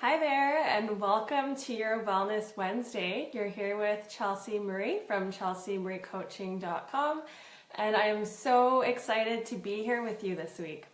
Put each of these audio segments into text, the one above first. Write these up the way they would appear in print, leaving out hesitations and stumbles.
Hi there, and welcome to your Wellness Wednesday. You're here with Chelsea Marie from chelseamurraycoaching.com, and I am so excited to be here with you this week.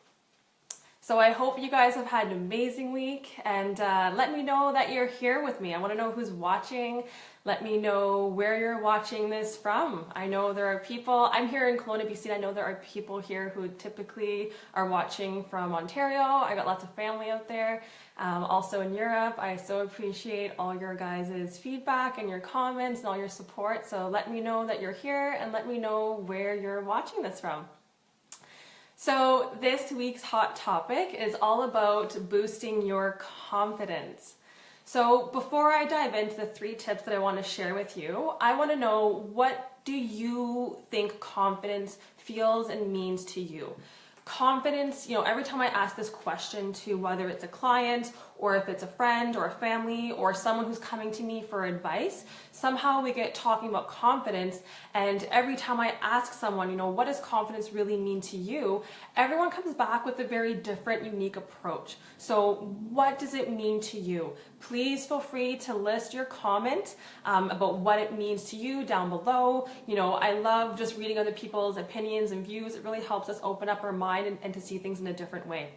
So I hope you guys have had an amazing week, and let me know that you're here with me. I want to know who's watching. Let me know where you're watching this from. I know there are people, I'm here in Kelowna, BC, and I know there are people here who typically are watching from Ontario. I got lots of family out there. Also in Europe. I so appreciate all your guys' feedback and your comments and all your support. So let me know that you're here and let me know where you're watching this from. So this week's hot topic is all about boosting your confidence. So before I dive into the 3 tips that I want to share with you, I want to know, what do you think confidence feels and means to you? Confidence, every time I ask this question to whether it's a client or if it's a friend or a family or someone who's coming to me for advice, somehow we get talking about confidence. And every time I ask someone, what does confidence really mean to you? Everyone comes back with a very different, unique approach. So what does it mean to you? Please feel free to list your comment about what it means to you down below. I love just reading other people's opinions and views. It really helps us open up our mind and to see things in a different way.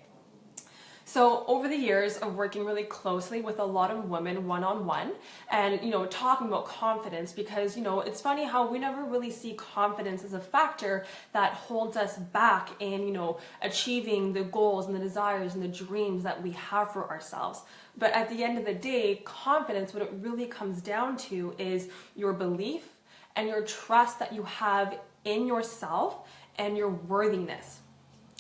So over the years of working really closely with a lot of women one-on-one and, talking about confidence, because, it's funny how we never really see confidence as a factor that holds us back in, achieving the goals and the desires and the dreams that we have for ourselves. But at the end of the day, confidence, what it really comes down to is your belief and your trust that you have in yourself and your worthiness.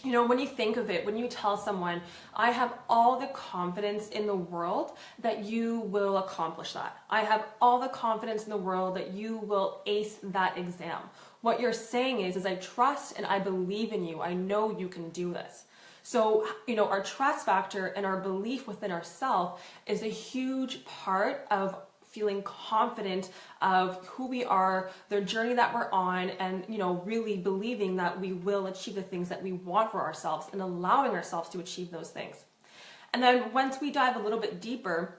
When you think of it, when you tell someone, I have all the confidence in the world that you will accomplish that. I have all the confidence in the world that you will ace that exam. What you're saying is I trust and I believe in you. I know you can do this. So, our trust factor and our belief within ourselves is a huge part of feeling confident of who we are, the journey that we're on, and really believing that we will achieve the things that we want for ourselves and allowing ourselves to achieve those things. And then once we dive a little bit deeper,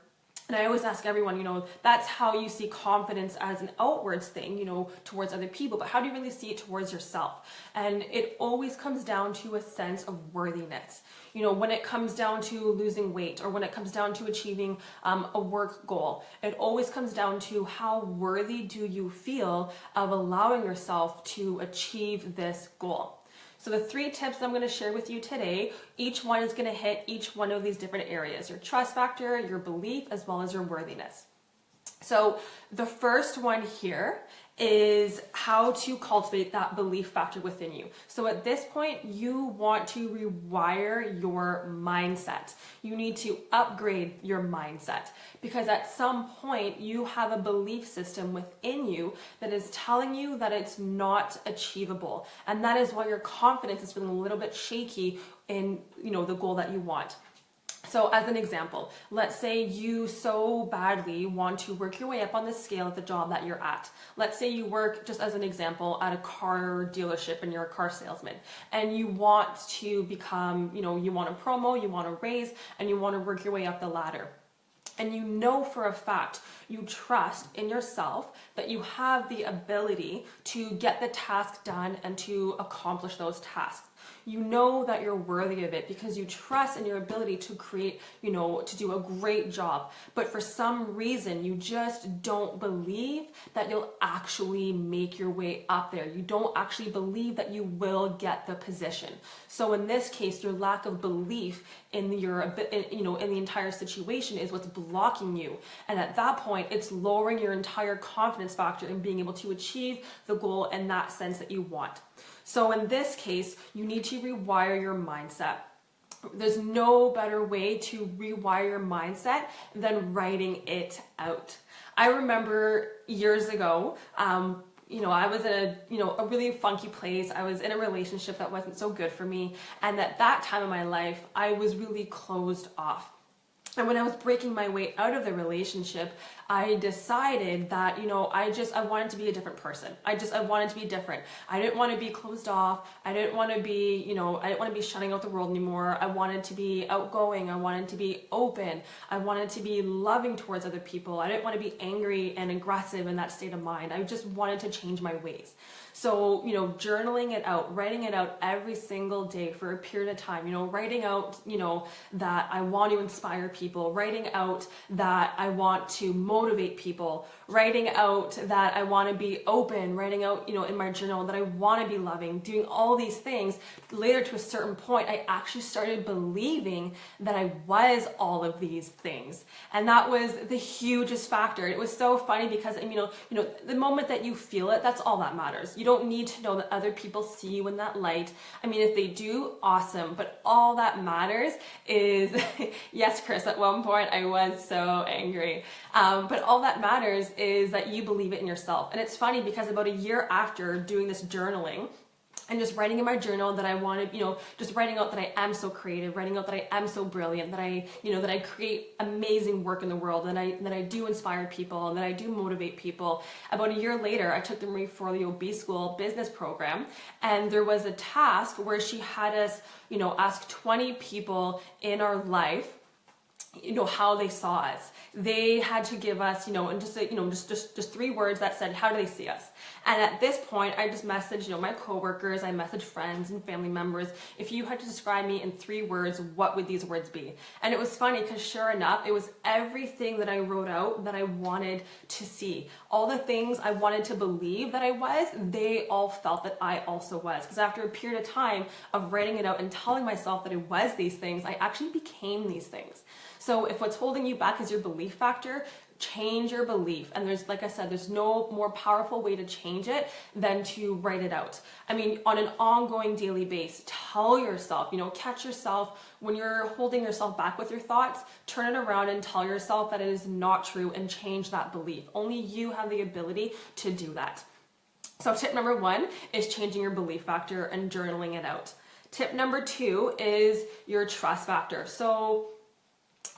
and I always ask everyone, that's how you see confidence as an outwards thing, towards other people, but how do you really see it towards yourself? And it always comes down to a sense of worthiness. When it comes down to losing weight or when it comes down to achieving a work goal, it always comes down to how worthy do you feel of allowing yourself to achieve this goal. So the 3 tips that I'm going to share with you today, each one is going to hit each one of these different areas: your trust factor, your belief, as well as your worthiness. So the first one here is how to cultivate that belief factor within you. So at this point, you want to rewire your mindset. You need to upgrade your mindset, because at some point you have a belief system within you that is telling you that it's not achievable. And that is why your confidence is feeling a little bit shaky in, the goal that you want. So as an example, let's say you so badly want to work your way up on the scale at the job that you're at. Let's say you work, just as an example, at a car dealership and you're a car salesman, and you want to become, you want a promo, you want a raise, and you want to work your way up the ladder. And for a fact, you trust in yourself that you have the ability to get the task done and to accomplish those tasks. You know that you're worthy of it because you trust in your ability to create, to do a great job. But for some reason, you just don't believe that you'll actually make your way up there. You don't actually believe that you will get the position. So in this case, your lack of belief in in the entire situation is what's blocking you. And at that point, it's lowering your entire confidence factor in being able to achieve the goal in that sense that you want. So in this case, you need to rewire your mindset. There's no better way to rewire your mindset than writing it out. I remember years ago, I was in a really funky place. I was in a relationship that wasn't so good for me. And at that time in my life, I was really closed off. And when I was breaking my way out of the relationship, I decided that, I wanted to be a different person. I wanted to be different. I didn't want to be closed off. I didn't want to be, I didn't want to be shutting out the world anymore. I wanted to be outgoing. I wanted to be open. I wanted to be loving towards other people. I didn't want to be angry and aggressive in that state of mind. I just wanted to change my ways. So, journaling it out, writing it out every single day for a period of time, writing out, that I want to inspire people, writing out that I want to motivate people, writing out that I want to be open, writing out, in my journal that I want to be loving, doing all these things. Later, to a certain point, I actually started believing that I was all of these things. And that was the hugest factor. It was so funny because, the moment that you feel it, that's all that matters. You don't need to know that other people see you in that light. I mean, if they do, awesome. But all that matters is, yes, Chris, at one point I was so angry. But all that matters is that you believe it in yourself. And it's funny because about a year after doing this journaling, and just writing in my journal that I wanted, just writing out that I am so creative, writing out that I am so brilliant, that I create amazing work in the world, and that I do inspire people, and that I do motivate people. About a year later, I took the Marie Forleo B-School business program, and there was a task where she had us, ask 20 people in our life, how they saw us. They had to give us, and just 3 words that said, how do they see us? And at this point, I just messaged, my coworkers, I messaged friends and family members. If you had to describe me in 3 words, what would these words be? And it was funny because sure enough, it was everything that I wrote out that I wanted to see. All the things I wanted to believe that I was, they all felt that I also was. Because after a period of time of writing it out and telling myself that I was these things, I actually became these things. So if what's holding you back is your belief factor, change your belief. And there's, like I said, there's no more powerful way to change it than to write it out. I mean, on an ongoing daily basis, tell yourself, catch yourself when you're holding yourself back with your thoughts, turn it around and tell yourself that it is not true and change that belief. Only you have the ability to do that. So tip number 1 is changing your belief factor and journaling it out. Tip number 2 is your trust factor. So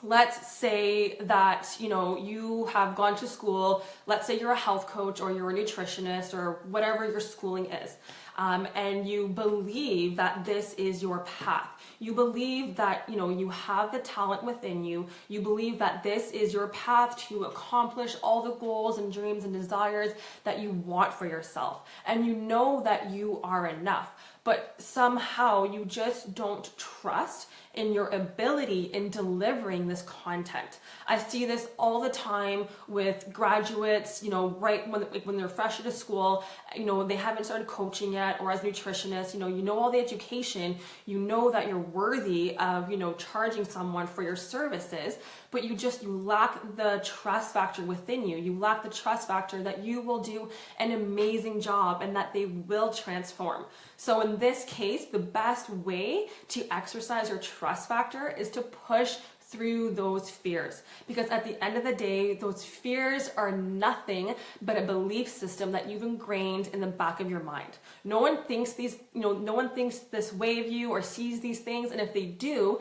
let's say that, you have gone to school, let's say you're a health coach or you're a nutritionist or whatever your schooling is, and you believe that this is your path. You believe that, you have the talent within you. You believe that this is your path to accomplish all the goals and dreams and desires that you want for yourself. And you know that you are enough, but somehow you just don't trust in your ability in delivering this content. I see this all the time with graduates, right when they're fresh out of school, they haven't started coaching yet, or as nutritionists, you know all the education, you know that you're worthy of, charging someone for your services, but you lack the trust factor within you. You lack the trust factor that you will do an amazing job and that they will transform. So in this case, the best way to exercise your trust factor is to push through those fears, because at the end of the day, those fears are nothing but a belief system that you've ingrained in the back of your mind. No one thinks no one thinks this way of you or sees these things, and if they do,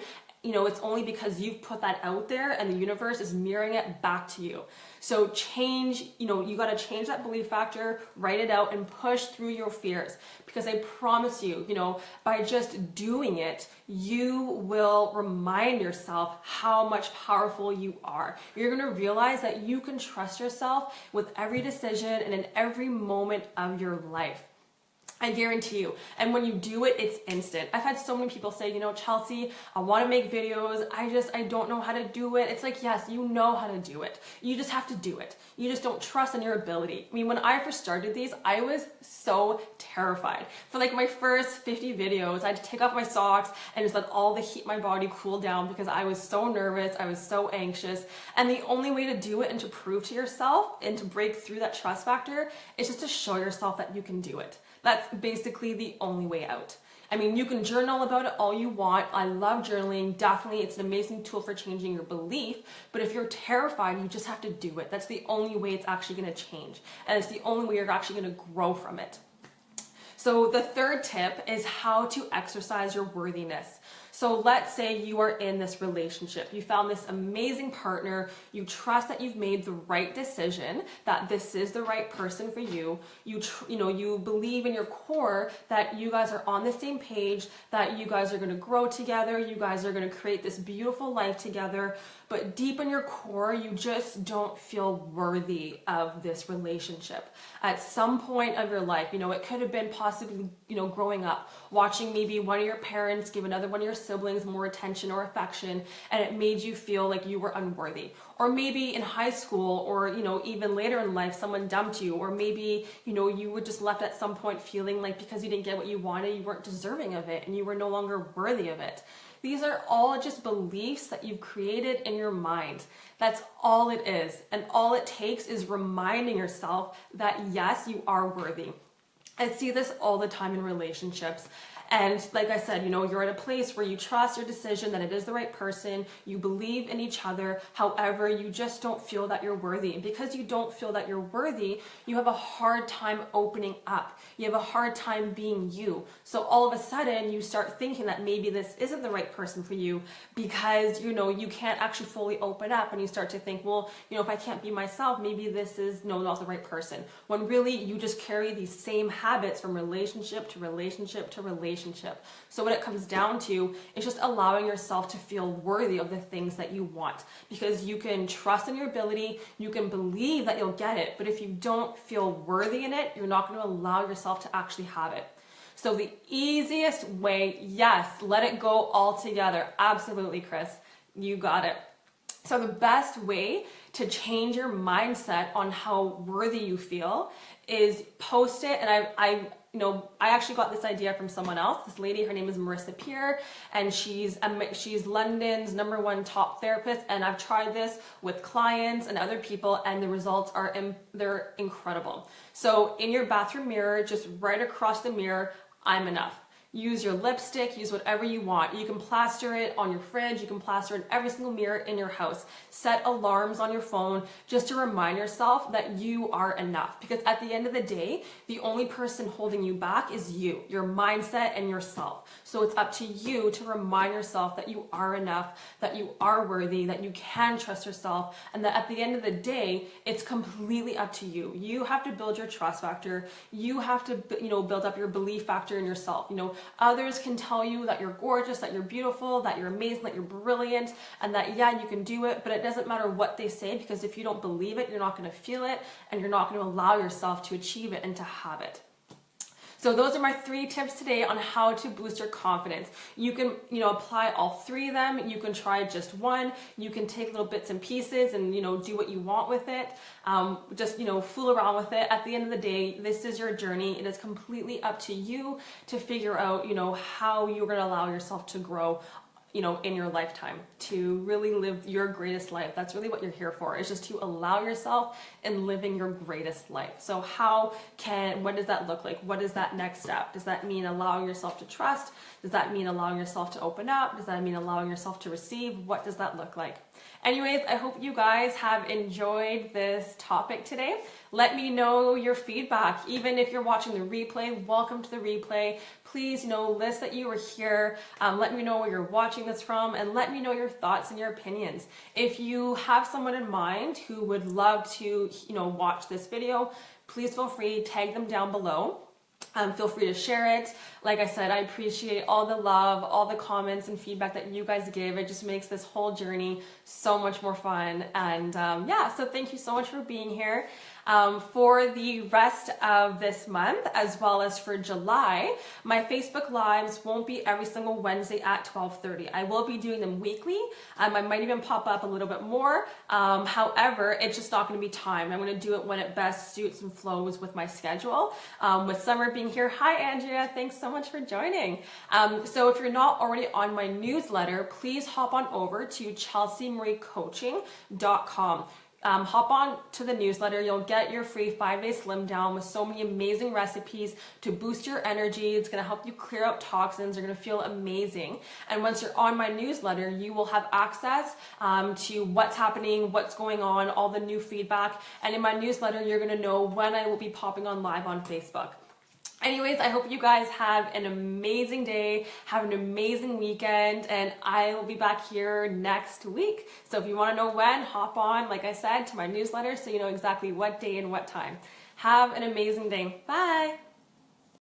it's only because you've put that out there and the universe is mirroring it back to you. So change, you got to change that belief factor, write it out, and push through your fears. Because I promise you, by just doing it, you will remind yourself how much powerful you are. You're going to realize that you can trust yourself with every decision and in every moment of your life. I guarantee you. And when you do it, it's instant. I've had so many people say, Chelsea, I want to make videos. I don't know how to do it. It's like, yes, you know how to do it. You just have to do it. You just don't trust in your ability. I mean, when I first started these, I was so terrified. For like my first 50 videos, I had to take off my socks and just let all the heat in my body cool down because I was so nervous. I was so anxious. And the only way to do it and to prove to yourself and to break through that trust factor is just to show yourself that you can do it. That's basically the only way out. I mean, you can journal about it all you want. I love journaling. Definitely, it's an amazing tool for changing your belief. But if you're terrified, you just have to do it. That's the only way it's actually going to change. And it's the only way you're actually going to grow from it. So the third tip is how to exercise your worthiness. So let's say you are in this relationship. You found this amazing partner. You trust that you've made the right decision, that this is the right person for you. You believe in your core that you guys are on the same page, that you guys are going to grow together. You guys are going to create this beautiful life together. But deep in your core, you just don't feel worthy of this relationship. At some point of your life, it could have been possibly, growing up, watching maybe one of your parents give another one of your siblings more attention or affection, and it made you feel like you were unworthy. Or maybe in high school, or, even later in life, someone dumped you, or maybe, you were just left at some point feeling like because you didn't get what you wanted, you weren't deserving of it, and you were no longer worthy of it. These are all just beliefs that you've created in your mind. That's all it is. And all it takes is reminding yourself that yes, you are worthy. I see this all the time in relationships. And like I said, you're at a place where you trust your decision that it is the right person. You believe in each other. However, you just don't feel that you're worthy. And because you don't feel that you're worthy, you have a hard time opening up. You have a hard time being you. So all of a sudden, you start thinking that maybe this isn't the right person for you because, you can't actually fully open up. And you start to think, well, if I can't be myself, maybe this is not the right person. When really you just carry these same habits from relationship to relationship to relationship. So what it comes down to is just allowing yourself to feel worthy of the things that you want, because you can trust in your ability, you can believe that you'll get it, but if you don't feel worthy in it, you're not going to allow yourself to actually have it. So the easiest way, yes, let it go altogether. Absolutely, Chris, you got it. So the best way to change your mindset on how worthy you feel is post it. And I actually got this idea from someone else. This lady, her name is Marissa Peer, and she's London's #1 top therapist. And I've tried this with clients and other people, and the results they're incredible. So in your bathroom mirror, just right across the mirror, I'm enough. Use your lipstick, use whatever you want. You can plaster it on your fridge, you can plaster it in every single mirror in your house. Set alarms on your phone just to remind yourself that you are enough. Because at the end of the day, the only person holding you back is you, your mindset and yourself. So it's up to you to remind yourself that you are enough, that you are worthy, that you can trust yourself, and that at the end of the day, it's completely up to you. You have to build your trust factor. You have to, build up your belief factor in yourself. Others can tell you that you're gorgeous, that you're beautiful, that you're amazing, that you're brilliant, and that, yeah, you can do it, but it doesn't matter what they say, because if you don't believe it, you're not going to feel it, and you're not going to allow yourself to achieve it and to have it. So those are my 3 tips today on how to boost your confidence. You can, apply all 3 of them. You can try just one. You can take little bits and pieces and, do what you want with it. Just, fool around with it. At the end of the day, this is your journey. It is completely up to you to figure out, how you're going to allow yourself to grow in your lifetime, to really live your greatest life. That's really what you're here for, is just to allow yourself in living your greatest life. So what does that look like? What is that next step? Does that mean allowing yourself to trust? Does that mean allowing yourself to open up? Does that mean allowing yourself to receive? What does that look like? Anyways, I hope you guys have enjoyed this topic today. Let me know your feedback. Even if you're watching the replay, welcome to the replay. Please, list that you were here. Let me know where you're watching this from, and let me know your thoughts and your opinions. If you have someone in mind who would love to, watch this video, please feel free, tag them down below. Feel free to share it. Like I said, I appreciate all the love, all the comments and feedback that you guys give. It just makes this whole journey so much more fun. And so thank you so much for being here. For the rest of this month, as well as for July, my Facebook Lives won't be every single Wednesday at 12:30. I will be doing them weekly. I might even pop up a little bit more. However, it's just not going to be timed. I'm going to do it when it best suits and flows with my schedule. With summer being here, hi Andrea, thanks so much for joining. So if you're not already on my newsletter, please hop on over to chelseamariecoaching.com. Hop on to the newsletter. You'll get your free 5-day slim down with so many amazing recipes to boost your energy. It's going to help you clear out toxins. You're going to feel amazing. And once you're on my newsletter, you will have access to what's happening, what's going on, all the new feedback. And in my newsletter, you're going to know when I will be popping on live on Facebook. Anyways, I hope you guys have an amazing day, have an amazing weekend, and I will be back here next week. So if you want to know when, hop on, like I said, to my newsletter so you know exactly what day and what time. Have an amazing day. Bye!